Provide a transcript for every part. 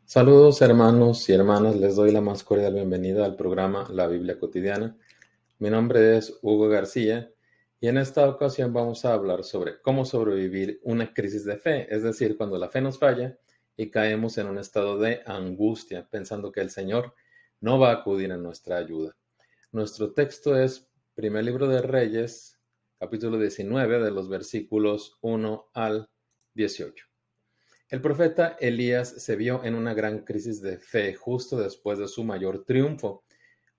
Saludos hermanos y hermanas, les doy la más cordial bienvenida al programa La Biblia Cotidiana. Mi nombre es Hugo García y en esta ocasión vamos a hablar sobre cómo sobrevivir una crisis de fe, es decir, cuando la fe nos falla y caemos en un estado de angustia, pensando que el Señor no va a acudir en nuestra ayuda. Nuestro texto es Primer Libro de Reyes, capítulo 19, de los versículos 1 al 18. El profeta Elías se vio en una gran crisis de fe justo después de su mayor triunfo,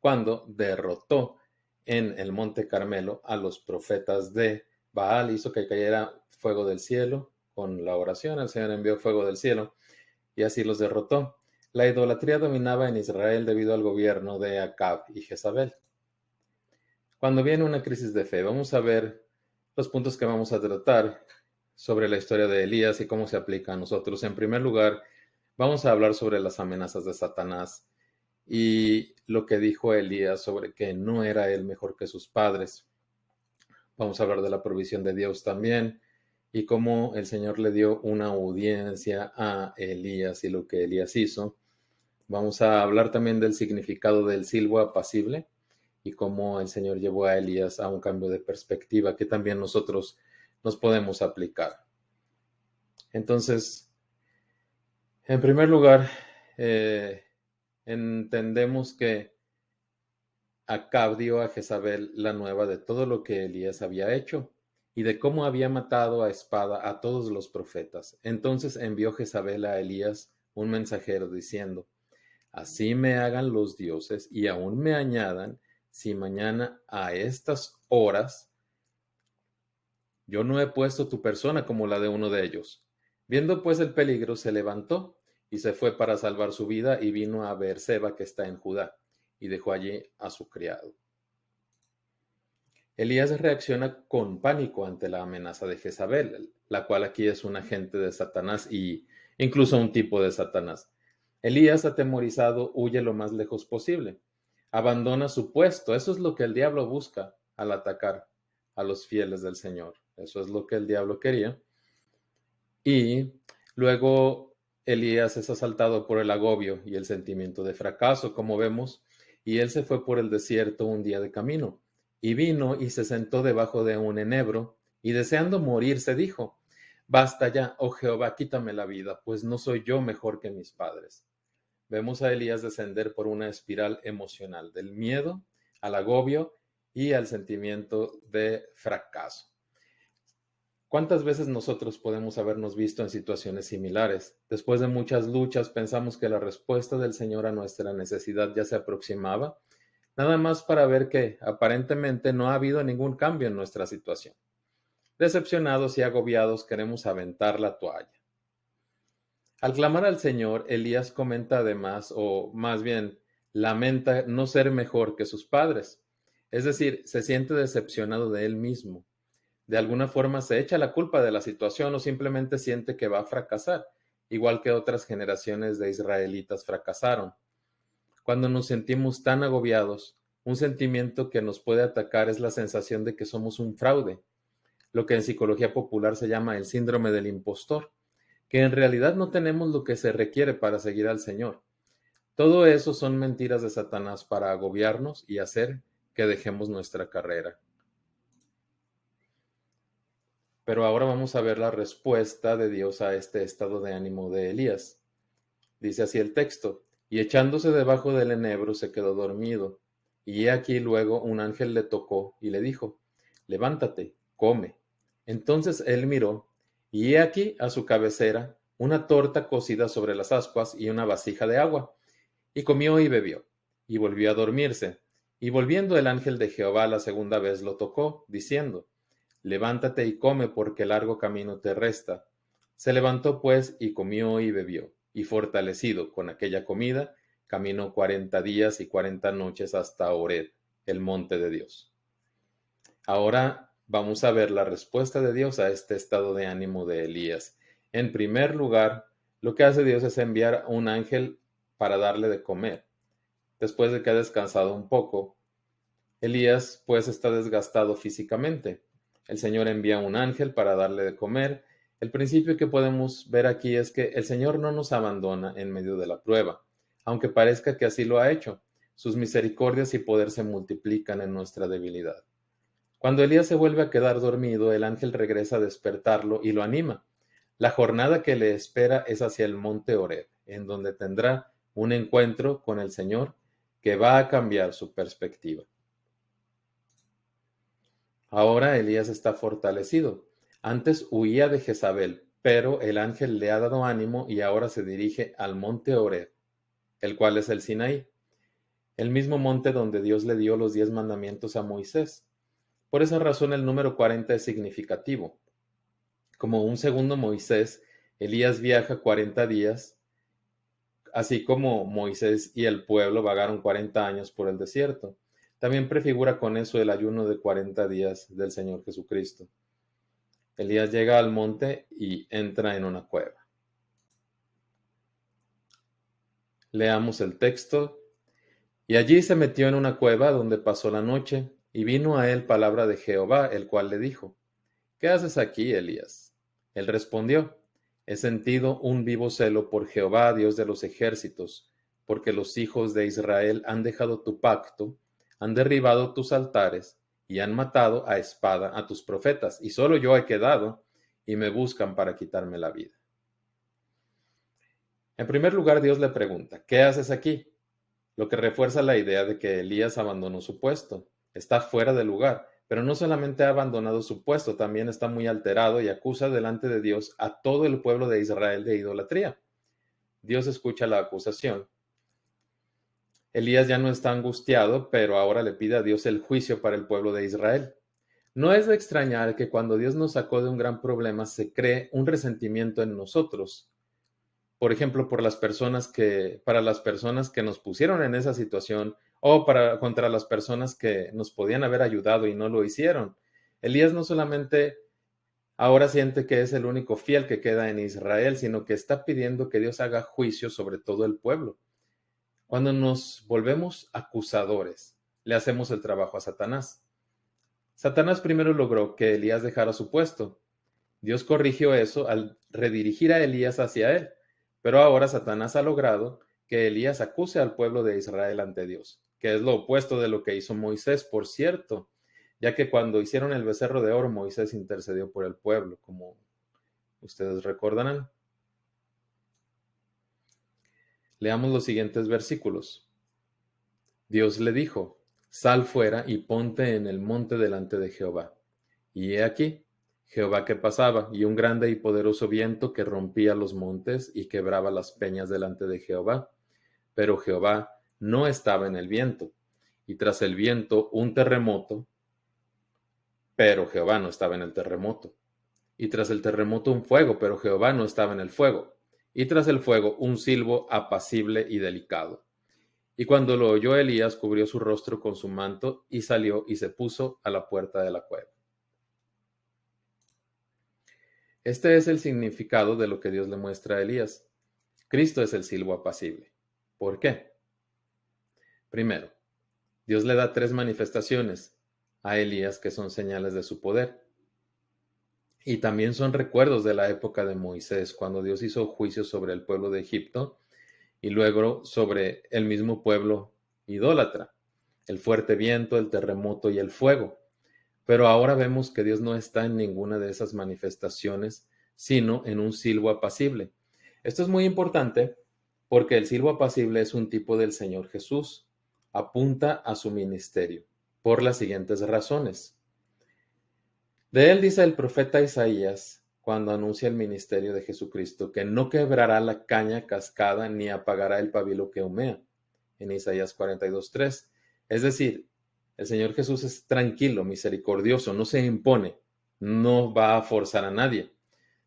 cuando derrotó en el Monte Carmelo a los profetas de Baal, hizo que cayera fuego del cielo. Con la oración el Señor envió fuego del cielo y así los derrotó. La idolatría dominaba en Israel debido al gobierno de Acab y Jezabel. Cuando viene una crisis de fe, vamos a ver los puntos que vamos a tratar sobre la historia de Elías y cómo se aplica a nosotros. En primer lugar, vamos a hablar sobre las amenazas de Satanás y lo que dijo Elías sobre que no era él mejor que sus padres. Vamos a hablar de la provisión de Dios también y cómo el Señor le dio una audiencia a Elías y lo que Elías hizo. Vamos a hablar también del significado del silbo apacible y cómo el Señor llevó a Elías a un cambio de perspectiva que también nosotros nos podemos aplicar. Entonces, en primer lugar, entendemos que Acab dio a Jezabel la nueva de todo lo que Elías había hecho y de cómo había matado a espada a todos los profetas. Entonces envió Jezabel a Elías un mensajero diciendo: así me hagan los dioses y aún me añadan, si mañana a estas horas yo no he puesto tu persona como la de uno de ellos. Viendo pues el peligro, se levantó y se fue para salvar su vida y vino a Beerseba, que está en Judá, y dejó allí a su criado. Elías reacciona con pánico ante la amenaza de Jezabel, la cual aquí es un agente de Satanás y incluso un tipo de Satanás. Elías, atemorizado, huye lo más lejos posible. Abandona su puesto. Eso es lo que el diablo busca al atacar a los fieles del Señor. Eso es lo que el diablo quería. Y luego Elías es asaltado por el agobio y el sentimiento de fracaso, como vemos, y él se fue por el desierto un día de camino, y vino y se sentó debajo de un enebro, y deseando morir se dijo: basta ya, oh Jehová, quítame la vida, pues no soy yo mejor que mis padres. Vemos a Elías descender por una espiral emocional, del miedo al agobio y al sentimiento de fracaso. ¿Cuántas veces nosotros podemos habernos visto en situaciones similares? Después de muchas luchas pensamos que la respuesta del Señor a nuestra necesidad ya se aproximaba, nada más para ver que aparentemente no ha habido ningún cambio en nuestra situación. Decepcionados y agobiados queremos aventar la toalla. Al clamar al Señor, Elías comenta además, o más bien lamenta no ser mejor que sus padres. Es decir, se siente decepcionado de él mismo. De alguna forma se echa la culpa de la situación o simplemente siente que va a fracasar, igual que otras generaciones de israelitas fracasaron. Cuando nos sentimos tan agobiados, un sentimiento que nos puede atacar es la sensación de que somos un fraude, lo que en psicología popular se llama el síndrome del impostor, que en realidad no tenemos lo que se requiere para seguir al Señor. Todo eso son mentiras de Satanás para agobiarnos y hacer que dejemos nuestra carrera. Pero ahora vamos a ver la respuesta de Dios a este estado de ánimo de Elías. Dice así el texto: y echándose debajo del enebro se quedó dormido. Y he aquí luego un ángel le tocó y le dijo: levántate, come. Entonces él miró, y he aquí a su cabecera una torta cocida sobre las ascuas y una vasija de agua. Y comió y bebió, y volvió a dormirse. Y volviendo el ángel de Jehová la segunda vez lo tocó, diciendo: levántate y come, porque largo camino te resta. Se levantó pues y comió y bebió, y fortalecido con aquella comida, caminó 40 días y 40 noches hasta Horeb, el monte de Dios. Ahora vamos a ver la respuesta de Dios a este estado de ánimo de Elías. En primer lugar, lo que hace Dios es enviar a un ángel para darle de comer. Después de que ha descansado un poco, Elías pues está desgastado físicamente. El Señor envía un ángel para darle de comer El principio que podemos ver aquí es que el Señor no nos abandona en medio de la prueba, aunque parezca que así lo ha hecho. Sus misericordias y poder se multiplican en nuestra debilidad. Cuando Elías se vuelve a quedar dormido, el ángel regresa a despertarlo y lo anima. La jornada que le espera es hacia el monte Horeb, en donde tendrá un encuentro con el Señor que va a cambiar su perspectiva. Ahora Elías está fortalecido. Antes huía de Jezabel, pero el ángel le ha dado ánimo y ahora se dirige al monte Horeb, el cual es el Sinaí, el mismo monte donde Dios le dio los 10 mandamientos a Moisés. Por esa razón el número 40 es significativo. Como un segundo Moisés, Elías viaja 40 días, así como Moisés y el pueblo vagaron 40 años por el desierto. También prefigura con eso el ayuno de 40 días del Señor Jesucristo. Elías llega al monte y entra en una cueva. Leamos el texto. Y allí se metió en una cueva donde pasó la noche, y vino a él palabra de Jehová, el cual le dijo: ¿Qué haces aquí, Elías? Él respondió: He sentido un vivo celo por Jehová, Dios de los ejércitos, porque los hijos de Israel han dejado tu pacto, han derribado tus altares y han matado a espada a tus profetas, y solo yo he quedado, y me buscan para quitarme la vida. En primer lugar, Dios le pregunta: ¿Qué haces aquí? Lo que refuerza la idea de que Elías abandonó su puesto. Está fuera de lugar, pero no solamente ha abandonado su puesto, también está muy alterado y acusa delante de Dios a todo el pueblo de Israel de idolatría. Dios escucha la acusación. Elías ya no está angustiado, pero ahora le pide a Dios el juicio para el pueblo de Israel. No es de extrañar que cuando Dios nos sacó de un gran problema se cree un resentimiento en nosotros. Por ejemplo, para las personas que nos pusieron en esa situación o contra las personas que nos podían haber ayudado y no lo hicieron. Elías no solamente ahora siente que es el único fiel que queda en Israel, sino que está pidiendo que Dios haga juicio sobre todo el pueblo. Cuando nos volvemos acusadores, le hacemos el trabajo a Satanás. Satanás primero logró que Elías dejara su puesto. Dios corrigió eso al redirigir a Elías hacia él. Pero ahora Satanás ha logrado que Elías acuse al pueblo de Israel ante Dios, que es lo opuesto de lo que hizo Moisés, por cierto, ya que cuando hicieron el becerro de oro, Moisés intercedió por el pueblo, como ustedes recordarán. Leamos los siguientes versículos. Dios le dijo: Sal fuera y ponte en el monte delante de Jehová. Y he aquí, Jehová que pasaba, y un grande y poderoso viento que rompía los montes y quebraba las peñas delante de Jehová. Pero Jehová no estaba en el viento, y tras el viento un terremoto, pero Jehová no estaba en el terremoto. Y tras el terremoto un fuego, pero Jehová no estaba en el fuego. Y tras el fuego un silbo apacible y delicado. Y cuando lo oyó Elías, cubrió su rostro con su manto y salió y se puso a la puerta de la cueva. Este es el significado de lo que Dios le muestra a Elías. Cristo es el silbo apacible. ¿Por qué? Primero, Dios le da 3 manifestaciones a Elías que son señales de su poder. Y también son recuerdos de la época de Moisés, cuando Dios hizo juicio sobre el pueblo de Egipto y luego sobre el mismo pueblo idólatra, el fuerte viento, el terremoto y el fuego. Pero ahora vemos que Dios no está en ninguna de esas manifestaciones, sino en un silbo apacible. Esto es muy importante porque el silbo apacible es un tipo del Señor Jesús. Apunta a su ministerio por las siguientes razones. De él dice el profeta Isaías, cuando anuncia el ministerio de Jesucristo, que no quebrará la caña cascada ni apagará el pabilo que humea, en Isaías 42:3. Es decir, el Señor Jesús es tranquilo, misericordioso, no se impone, no va a forzar a nadie.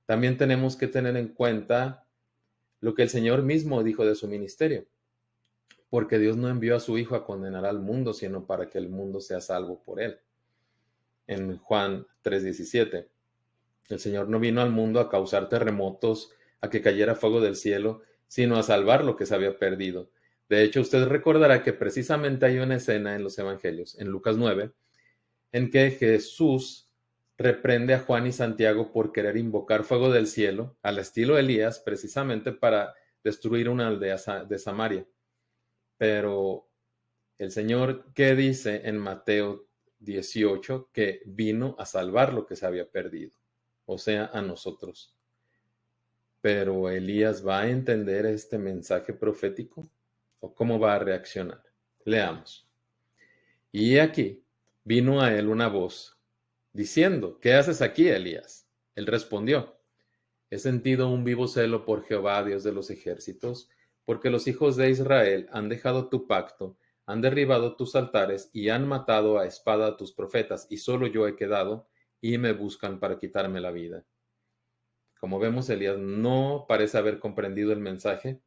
También tenemos que tener en cuenta lo que el Señor mismo dijo de su ministerio, porque Dios no envió a su Hijo a condenar al mundo, sino para que el mundo sea salvo por él. En Juan 3:17, el Señor no vino al mundo a causar terremotos, a que cayera fuego del cielo, sino a salvar lo que se había perdido. De hecho, usted recordará que precisamente hay una escena en los Evangelios, en Lucas 9, en que Jesús reprende a Juan y Santiago por querer invocar fuego del cielo, al estilo Elías, precisamente para destruir una aldea de Samaria. Pero el Señor, ¿qué dice en Mateo 18? Que vino a salvar lo que se había perdido, o sea, a nosotros. Pero Elías va a entender este mensaje profético, o cómo va a reaccionar. Leamos. Y aquí vino a él una voz diciendo: ¿qué haces aquí, Elías? Él respondió: he sentido un vivo celo por Jehová, Dios de los ejércitos, porque los hijos de Israel han dejado tu pacto, han derribado tus altares y han matado a espada a tus profetas, y solo yo he quedado, y me buscan para quitarme la vida. Como vemos, Elías no parece haber comprendido el mensaje.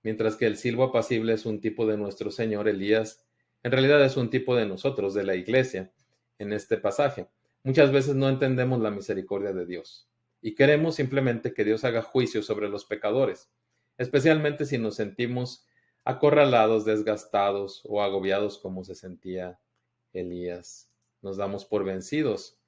Mientras que el silbo apacible es un tipo de nuestro Señor, Elías en realidad es un tipo de nosotros, de la iglesia, en este pasaje. Muchas veces no entendemos la misericordia de Dios y queremos simplemente que Dios haga juicio sobre los pecadores, especialmente si nos sentimos acorralados, desgastados o agobiados como se sentía Elías. Nos damos por vencidos.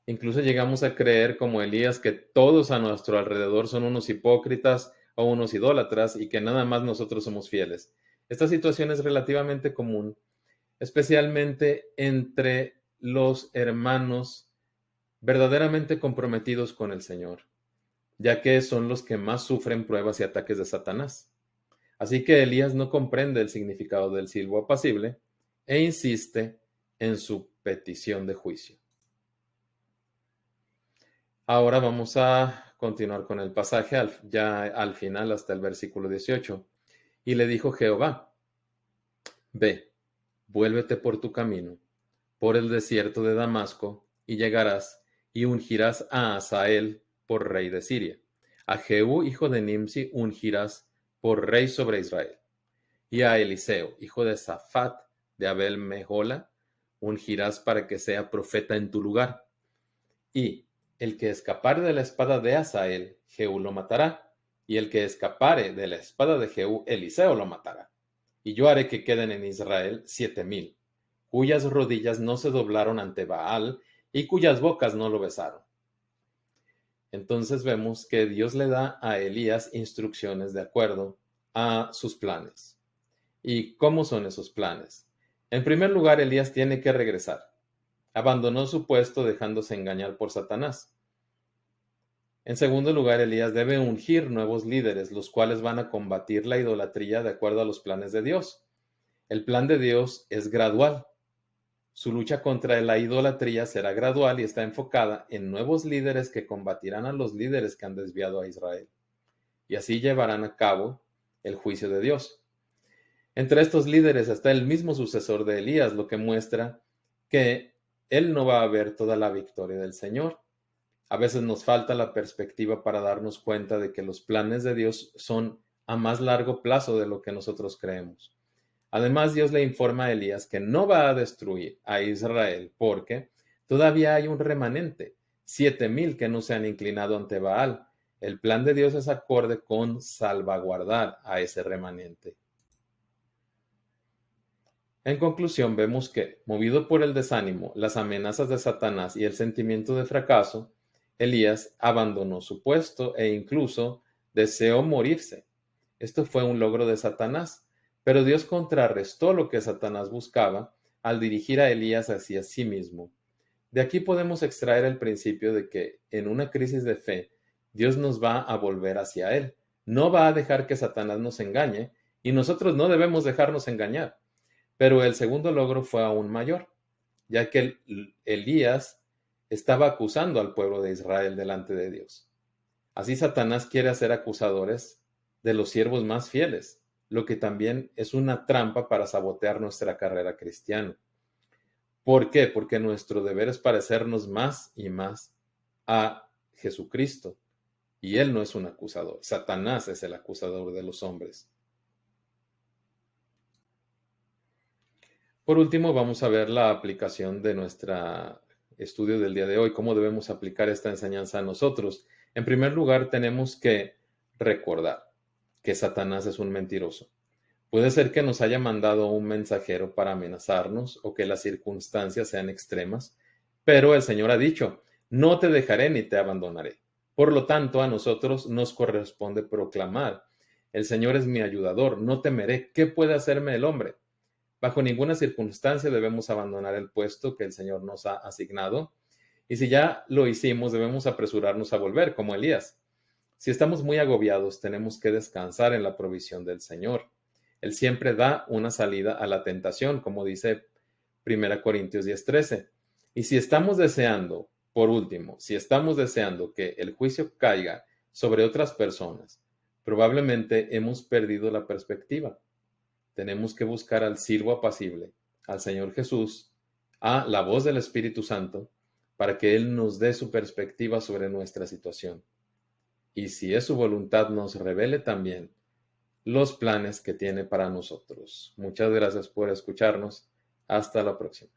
Incluso llegamos a creer, como Elías, que todos a nuestro alrededor son unos hipócritas o unos idólatras y que nada más nosotros somos fieles. Esta situación es relativamente común, especialmente entre los hermanos verdaderamente comprometidos con el Señor, ya que son los que más sufren pruebas y ataques de Satanás. Así que Elías no comprende el significado del silbo apacible e insiste en su petición de juicio. Ahora vamos a continuar con el pasaje ya al final hasta el versículo 18. Y le dijo Jehová: ve, vuélvete por tu camino, por el desierto de Damasco, y llegarás y ungirás a Hazael por rey de Siria. A Jehú, hijo de Nimsi, ungirás por rey sobre Israel. Y a Eliseo, hijo de Safat, de Abel Mehola, ungirás para que sea profeta en tu lugar. Y el que escapare de la espada de Hazael, Jehú lo matará, y el que escapare de la espada de Jehú, Eliseo lo matará. Y yo haré que queden en Israel 7,000, cuyas rodillas no se doblaron ante Baal, y cuyas bocas no lo besaron. Entonces vemos que Dios le da a Elías instrucciones de acuerdo a sus planes. ¿Y cómo son esos planes? En primer lugar, Elías tiene que regresar. Abandonó su puesto dejándose engañar por Satanás. En segundo lugar, Elías debe ungir nuevos líderes, los cuales van a combatir la idolatría de acuerdo a los planes de Dios. El plan de Dios es gradual. Su lucha contra la idolatría será gradual y está enfocada en nuevos líderes que combatirán a los líderes que han desviado a Israel. Y así llevarán a cabo el juicio de Dios. Entre estos líderes está el mismo sucesor de Elías, lo que muestra que él no va a ver toda la victoria del Señor. A veces nos falta la perspectiva para darnos cuenta de que los planes de Dios son a más largo plazo de lo que nosotros creemos. Además, Dios le informa a Elías que no va a destruir a Israel porque todavía hay un remanente, 7,000 que no se han inclinado ante Baal. El plan de Dios es acorde con salvaguardar a ese remanente. En conclusión, vemos que, movido por el desánimo, las amenazas de Satanás y el sentimiento de fracaso, Elías abandonó su puesto e incluso deseó morirse. Esto fue un logro de Satanás, pero Dios contrarrestó lo que Satanás buscaba al dirigir a Elías hacia sí mismo. De aquí podemos extraer el principio de que en una crisis de fe, Dios nos va a volver hacia Él. No va a dejar que Satanás nos engañe y nosotros no debemos dejarnos engañar. Pero el segundo logro fue aún mayor, ya que Elías estaba acusando al pueblo de Israel delante de Dios. Así Satanás quiere hacer acusadores de los siervos más fieles, lo que también es una trampa para sabotear nuestra carrera cristiana. ¿Por qué? Porque nuestro deber es parecernos más y más a Jesucristo, y Él no es un acusador. Satanás es el acusador de los hombres. Por último, vamos a ver la aplicación de nuestro estudio del día de hoy, cómo debemos aplicar esta enseñanza a nosotros. En primer lugar, tenemos que recordar que Satanás es un mentiroso. Puede ser que nos haya mandado un mensajero para amenazarnos o que las circunstancias sean extremas, Pero el Señor ha dicho, no te dejaré ni te abandonaré. Por lo tanto, a nosotros nos corresponde proclamar, el Señor es mi ayudador, no temeré. ¿Qué puede hacerme el hombre? Bajo ninguna circunstancia debemos abandonar el puesto que el Señor nos ha asignado. Y si ya lo hicimos, debemos apresurarnos a volver, como Elías. Si estamos muy agobiados, tenemos que descansar en la provisión del Señor. Él siempre da una salida a la tentación, como dice 1 Corintios 10:13. Y si estamos deseando, por último, si estamos deseando que el juicio caiga sobre otras personas, probablemente hemos perdido la perspectiva. Tenemos que buscar al siervo apacible, al Señor Jesús, a la voz del Espíritu Santo, para que Él nos dé su perspectiva sobre nuestra situación. Y si es su voluntad, nos revele también los planes que tiene para nosotros. Muchas gracias por escucharnos. Hasta la próxima.